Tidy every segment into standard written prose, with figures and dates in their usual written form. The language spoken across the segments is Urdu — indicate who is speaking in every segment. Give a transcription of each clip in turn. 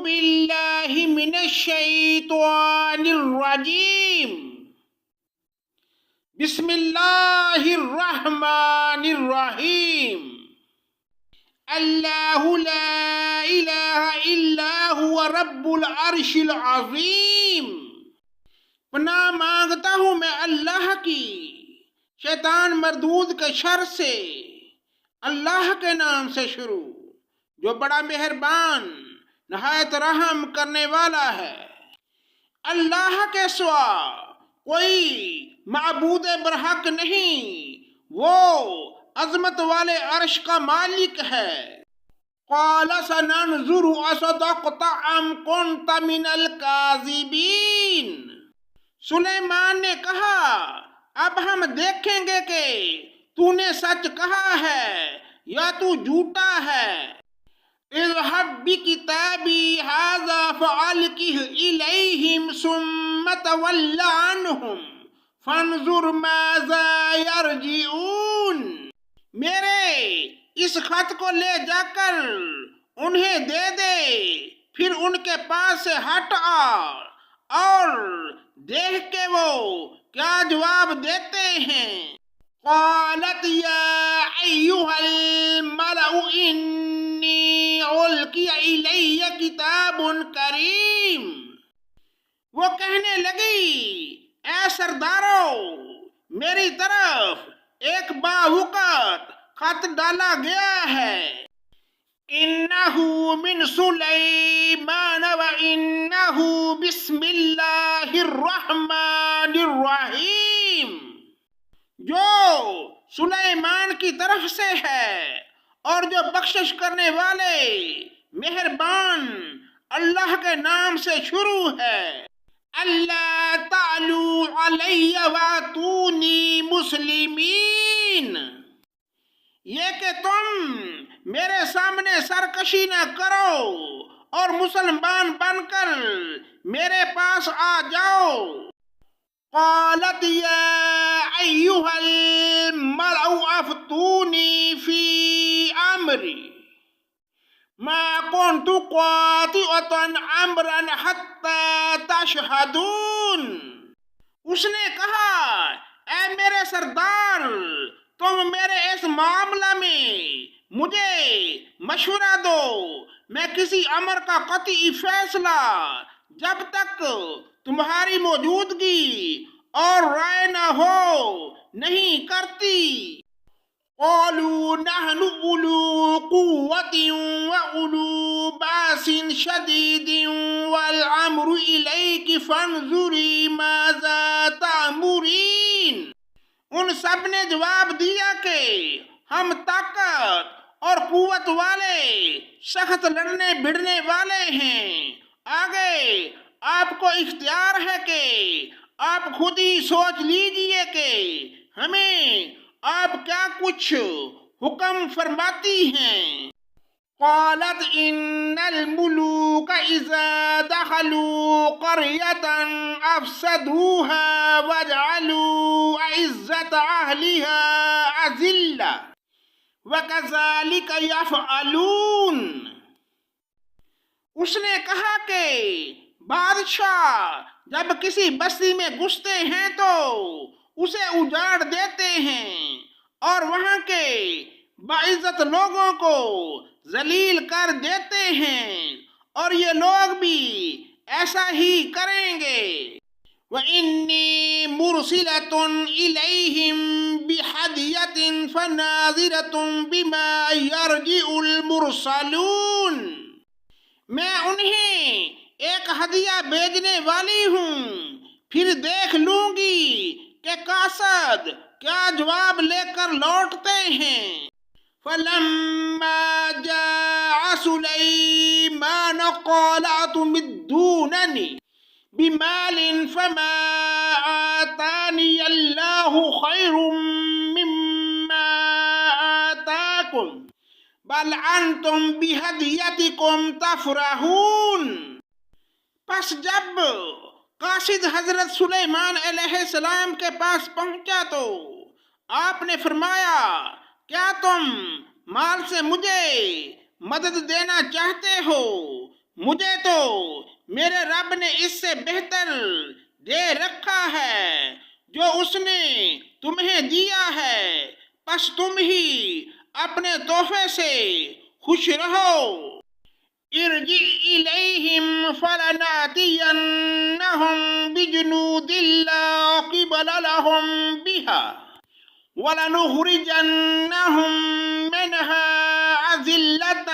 Speaker 1: باللہ من الشیطان الرجیم بسم اللہ الرحمن الرحیم اللہ لا الہ الا هو رب العرش العظیم۔ پناہ مانگتا ہوں میں اللہ کی شیطان مردود کے شر سے، اللہ کے نام سے شروع جو بڑا مہربان نہایت رحم کرنے والا ہے۔ اللہ کے سوا کوئی معبود برحق نہیں، وہ عظمت والے عرش کا مالک ہے۔ قال سننظر اصدقت ام كنت من الكاذبین۔ سلیمان نے کہا اب ہم دیکھیں گے کہ تو نے سچ کہا ہے یا تو جھوٹا ہے۔ اذهب بکتابی ھذا فألقه إلیہم ثم تول عنہم فانظر ماذا یرجعون۔ میرے اس خط کو لے جا کر انہیں دے دے، پھر ان کے پاس سے ہٹ آ اور دیکھ کے وہ کیا جواب دیتے ہیں۔ قالت یا ایھا الملأ انی القی الی کتاب کریم۔ وہ کہنے لگی اے سردارو، میری طرف ایک باوقت خط ڈالا گیا ہے۔ انہ من سلیمان و انہ بسم اللہ الرحمن الرحیم۔ جو سلیمان کی طرف سے ہے اور جو بخشش کرنے والے مہربان اللہ کے نام سے شروع ہے۔ اللہ تعلوا علی واتونی مسلمین۔ یہ کہ تم میرے سامنے سرکشی نہ کرو اور مسلمان بن کر میرے پاس آ جاؤ۔ قالت یا ایھا الملأ افتونی فی امری ما كنت قاطعۃ امرا حتی تشہدون۔ اس نے کہا اے میرے سردار، تم میرے اس معاملہ میں مجھے مشورہ دو، میں کسی امر کا قطعی فیصلہ جب تک تمہاری موجودگی اور رائے نہ ہو نہیں کرتی۔ قالوا نحن اولو قوة واولو باس شدید والامر الیک فانظری ماذا تأمرین۔ ان سب نے جواب دیا کہ ہم طاقت اور قوت والے، سخت لڑنے بھڑنے والے ہیں، آگے آپ کو اختیار ہے کہ آپ خود ہی سوچ لیجئے کہ ہمیں آپ کیا کچھ حکم فرماتی ہیں۔ قالت ان الملوک اذا دخلوا قریۃ افسدوها وجعلوا اعزۃ اہلها اذلۃ وکذالک یفعلون۔ اس نے کہا کہ بادشاہ جب کسی بستی میں گھستے ہیں تو اسے اجاڑ دیتے ہیں اور وہاں کے باعزت لوگوں کو ذلیل کر دیتے ہیں، اور یہ لوگ بھی ایسا ہی کریں گے۔ وَإِنِّي مُرْسِلَةٌ إِلَيْهِمْ بِهَدْيَةٍ فَنَاظِرَةٌ بِمَا يَرْجِعُ الْمُرْسَلُونَ۔ میں انہیں ایک ہدیہ بھیجنے والی ہوں، پھر دیکھ لوں گی کہ قاصد کیا جواب لے کر لوٹتے ہیں۔ فَلَمَّا جَاءَ سُلَيْمَانَ قَالَ أَتُمِدُّونَنِي بِمَالٍ فَمَا آتَانِيَ اللَّهُ خَيْرٌ مِّمَّا آتَاكُمْ بل انتم بہدیتکم تفرحون۔ پس جب قاصد حضرت سلیمان علیہ السلام کے پاس پہنچا تو آپ نے فرمایا کیا تم مال سے مجھے مدد دینا چاہتے ہو؟ مجھے تو میرے رب نے اس سے بہتر دے رکھا ہے جو اس نے تمہیں دیا ہے، پس تم ہی اپنے تحفے سے خوش رہو۔ ارجع الیہم فلناتینہم بجنود لا قبل لہم بہا وَلَنُخْرِجَنَّهُم مِّنْهَا أَذِلَّةً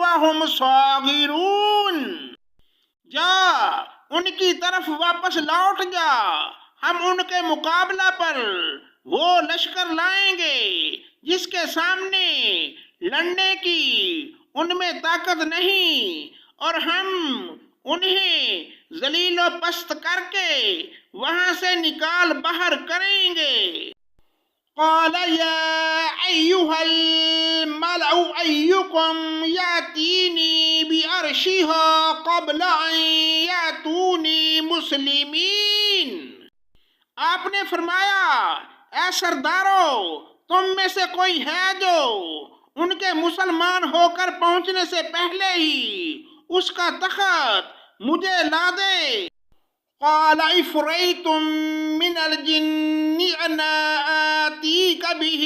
Speaker 1: وَهُمْ صَاغِرُونَ۔ جا ان کی طرف واپس لوٹ جا، ہم ان کے مقابلہ پر وہ لشکر لائیں گے جس کے سامنے لڑنے کی ان میں طاقت نہیں، اور ہم انہیں ذلیل و پست کر کے وہاں سے نکال باہر کریں گے۔ قال يا أيها الملأ أيكم يأتيني بعرشها قبل أن يأتوني مسلمين۔ آپ نے فرمایا، اے سردارو، تم میں سے کوئی ہے جو ان کے مسلمان ہو کر پہنچنے سے پہلے ہی اس کا تخت مجھے لا دے۔ قال عفریت من الجن انا آتیک به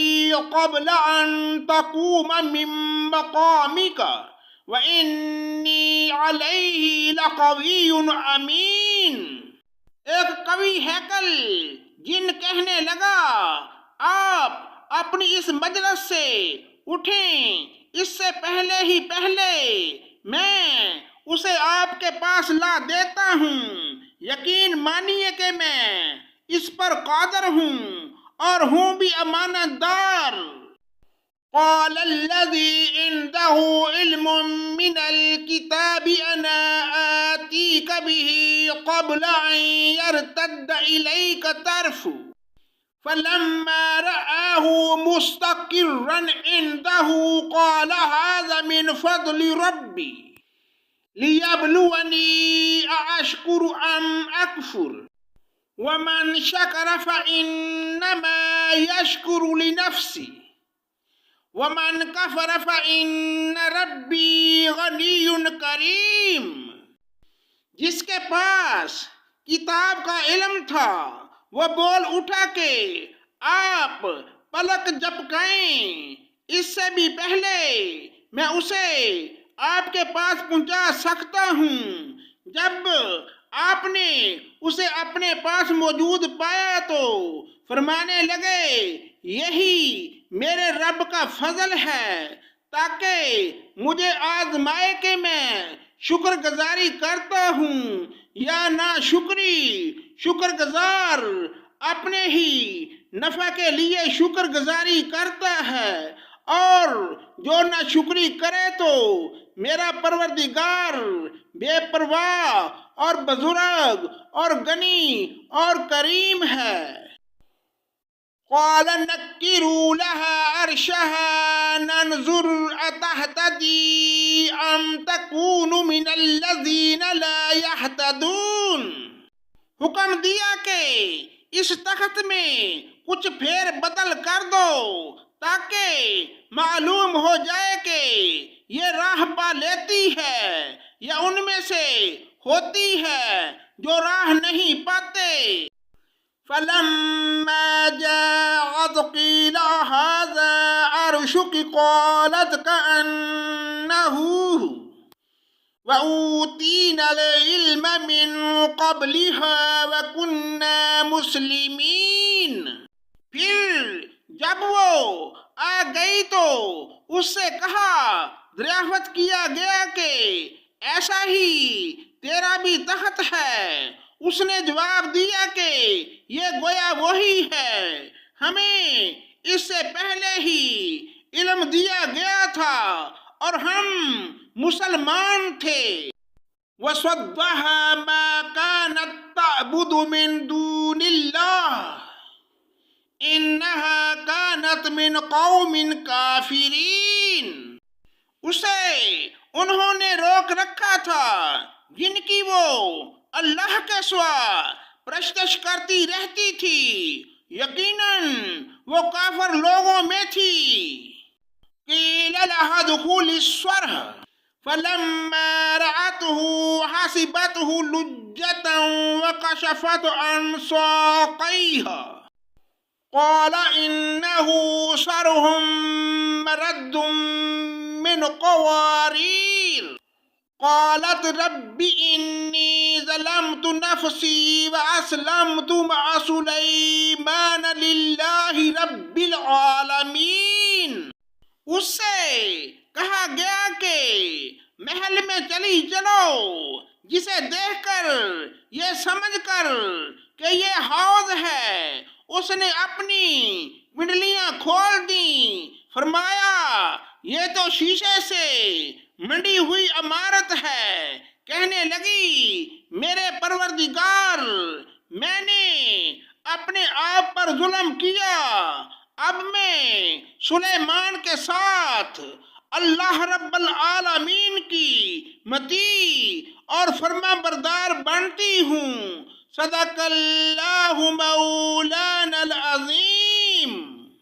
Speaker 1: قبل ان تقوم من مقامک وانی علیہ لقوی امین۔ ایک قوی ہیکل جن کہنے لگا، آپ اپنی اس مجلس سے اٹھیں، اس سے پہلے میں اسے آپ کے پاس لا دیتا ہوں، یقین مانیے کہ میں اس پر قادر ہوں اور ہوں بھی امانت دار۔ قال الذي عنده علم من الكتاب انا آتيك به قبل ان يرتد اليك طرفك فلما رآه مستقرا عنده قال هذا من فضل ربي ليبلوني أأشكر أم أكفر ومن شكر فإنما يشكر لنفسه ومن كفر فإن ربي غني کریم۔ جس کے پاس کتاب کا علم تھا وہ بول اٹھا کہ آپ پلک جھپکائیں، اس سے بھی پہلے میں اسے آپ کے پاس پہنچا سکتا ہوں۔ جب آپ نے اسے اپنے پاس موجود پایا تو فرمانے لگے، یہی میرے رب کا فضل ہے تاکہ مجھے آزمائے کہ میں شکر گزاری کرتا ہوں یا نا شکری۔ شکر گزار اپنے ہی نفع کے لیے شکر گزاری کرتا ہے، اور جو نا شکری کرے تو میرا پروردگار بے پرواہ اور بزرگ اور غنی اور کریم ہے۔ قال نكروا لها عرشها ننظر أتهتدي أم تكون من الذين لا يهتدون۔ حکم دیا کہ اس تخت میں کچھ پھیر بدل کر دو تاکہ معلوم ہو جائے کہ یہ راہ پا لیتی ہے یا ان میں سے ہوتی ہے جو راہ نہیں پاتے۔ فلما جاءت قيل هذا عرشك قالت كأنه وأوتينا العلم من قبلها وكنا مسلمين۔ پھر جب وہ آ گئی تو اس سے کہا، دریافت کیا گیا کہ ایسا ہی تیرا بھی تخت ہے۔ اس نے جواب دیا کہ یہ گویا وہی ہے، ہمیں اس سے پہلے ہی علم دیا گیا تھا اور ہم مسلمان تھے۔ وَصَدَّهَا مَا كَانَتْ تَعْبُدُ مِن دُونِ اللَّهِ إِنَّهَا كَانَتْ مِن قَوْمٍ كَافِرِينَ۔ اسے انہوں نے روک رکھا تھا جن کی وہ اللہ کے سوا پرستش کرتی رہتی تھی، یقیناً وہ کافر لوگوں میں تھی۔ قیل لها ادخلی الصرح فلما رأته حسبته لجة وكشفت عن ساقيها قال إنه صرح مرد من قوارير قالت رب إني ظلمت نفسي وأسلمت مع سليمان لله رب العالمین۔ اس سے کہا گیا کہ محل میں چلی چلو، جسے دیکھ کر یہ سمجھ کر کہ یہ حوض ہے اس نے اپنی کنڈلیاں کھول دیں، فرمایا یہ تو شیشے سے منڈی ہوئی عمارت ہے۔ کہنے لگی میرے پروردگار، میں نے اپنے آپ پر ظلم کیا، اب میں سلیمان کے ساتھ اللہ رب العالمین کی مطیع اور فرما بردار بنتی ہوں۔ صدق اللہ مولانا